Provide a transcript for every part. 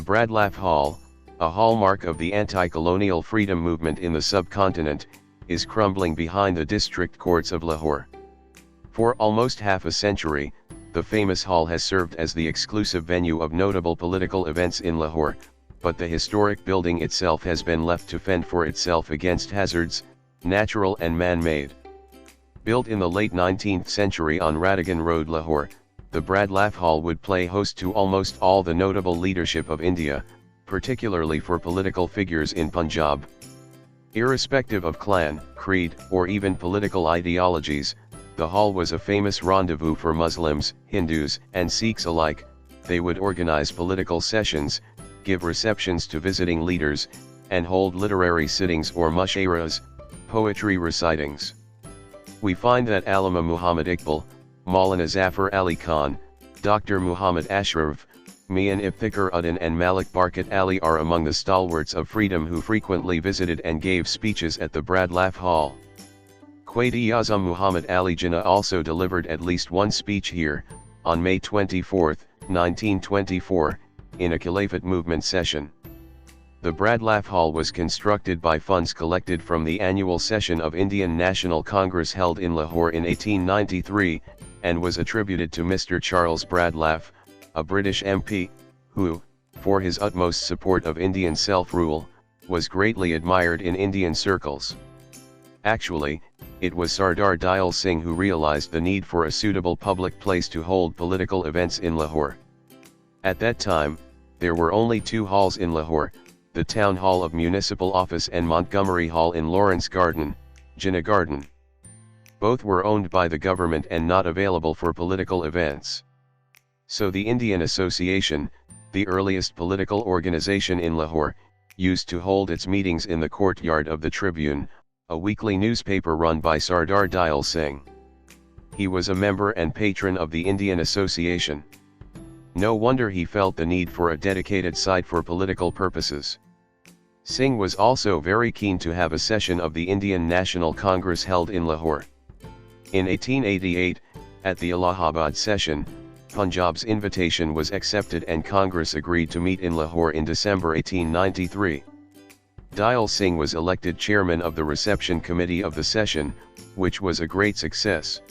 Bradlaugh Hall, a hallmark of the anti-colonial freedom movement in the subcontinent, is crumbling behind the district courts of Lahore. For almost half a century, the famous hall has served as the exclusive venue of notable political events in Lahore, but the historic building itself has been left to fend for itself against hazards, natural and man-made. Built in the late 19th century on Radigan Road, Lahore, the Bradlaugh Hall would play host to almost all the notable leadership of India, particularly for political figures in Punjab. Irrespective of clan, creed, or even political ideologies, the hall was a famous rendezvous for Muslims, Hindus, and Sikhs alike. They would organize political sessions, give receptions to visiting leaders, and hold literary sittings or mushairahs, poetry recitings. We find that Allama Muhammad Iqbal, Maulana Zafar Ali Khan, Dr. Muhammad Ashraf, Mian Iftikhar Uddin and Malik Barkat Ali are among the stalwarts of freedom who frequently visited and gave speeches at the Bradlaugh Hall. Quaid-e-Azam Muhammad Ali Jinnah also delivered at least one speech here, on May 24, 1924, in a Caliphate movement session. The Bradlaugh Hall was constructed by funds collected from the annual session of Indian National Congress held in Lahore in 1893, and was attributed to Mr. Charles Bradlaugh, a British MP, who, for his utmost support of Indian self-rule, was greatly admired in Indian circles. Actually, it was Sardar Dial Singh who realized the need for a suitable public place to hold political events in Lahore. At that time, there were only two halls in Lahore, the Town Hall of Municipal Office and Montgomery Hall in Lawrence Garden, Jinnah Garden. Both were owned by the government and not available for political events. So the Indian Association, the earliest political organization in Lahore, used to hold its meetings in the courtyard of the Tribune, a weekly newspaper run by Sardar Dial Singh. He was a member and patron of the Indian Association. No wonder he felt the need for a dedicated site for political purposes. Singh was also very keen to have a session of the Indian National Congress held in Lahore. In 1888, at the Allahabad session, Punjab's invitation was accepted and Congress agreed to meet in Lahore in December 1893. Dial Singh was elected chairman of the reception committee of the session, which was a great success.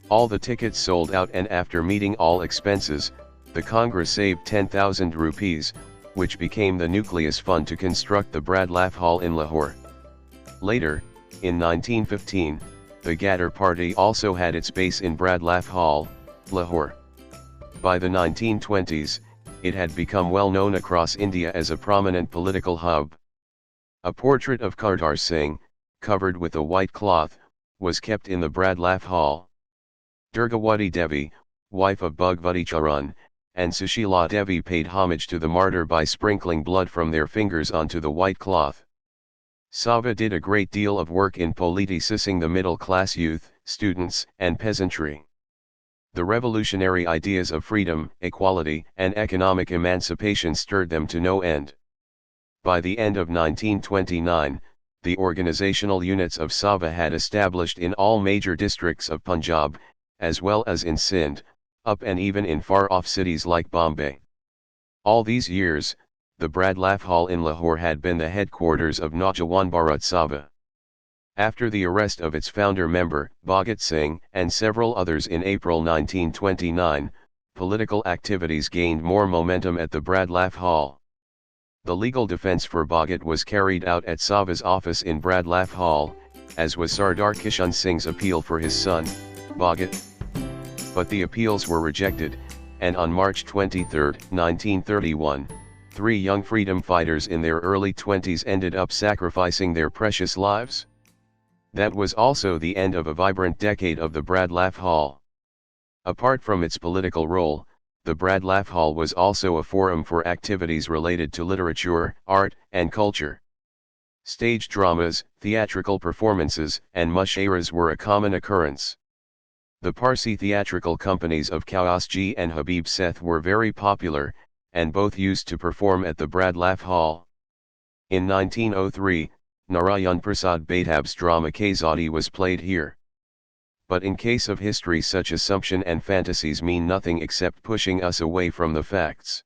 All the tickets sold out and after meeting all expenses, the Congress saved 10,000 rupees, which became the nucleus fund to construct the Bradlaugh Hall in Lahore. Later, in 1915, the Ghadar Party also had its base in Bradlaugh Hall, Lahore. By the 1920s, it had become well known across India as a prominent political hub. A portrait of Kardar Singh, covered with a white cloth, was kept in the Bradlaugh Hall. Durgawati Devi, wife of Bhagwati Charan, and Sushila Devi paid homage to the martyr by sprinkling blood from their fingers onto the white cloth. Sava did a great deal of work in politicizing the middle-class youth, students, and peasantry. The revolutionary ideas of freedom, equality, and economic emancipation stirred them to no end. By the end of 1929, the organizational units of Sava had established in all major districts of Punjab, as well as in Sindh, up and even in far-off cities like Bombay. All these years, the Bradlaugh Hall in Lahore had been the headquarters of Naujawan Bharat Sabha. After the arrest of its founder member, Bhagat Singh, and several others in April 1929, political activities gained more momentum at the Bradlaugh Hall. The legal defense for Bhagat was carried out at Sava's office in Bradlaugh Hall, as was Sardar Kishan Singh's appeal for his son, Bhagat. But the appeals were rejected, and on March 23, 1931, three young freedom fighters in their early 20s ended up sacrificing their precious lives. That was also the end of a vibrant decade of the Bradlaugh Hall. Apart from its political role, the Bradlaugh Hall was also a forum for activities related to literature, art, and culture. Stage dramas, theatrical performances, and mushairahs were a common occurrence. The Parsi theatrical companies of Kausji and Habib Seth were very popular, and both used to perform at the Bradlaugh Hall. In 1903, Narayan Prasad Baitab's drama Kazadi was played here. But in case of history, such assumption and fantasies mean nothing except pushing us away from the facts.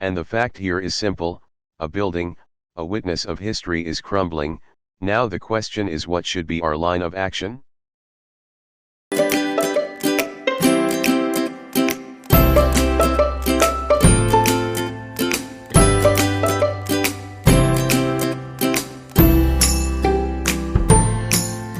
And the fact here is simple: a building, a witness of history, is crumbling. Now the question is, what should be our line of action?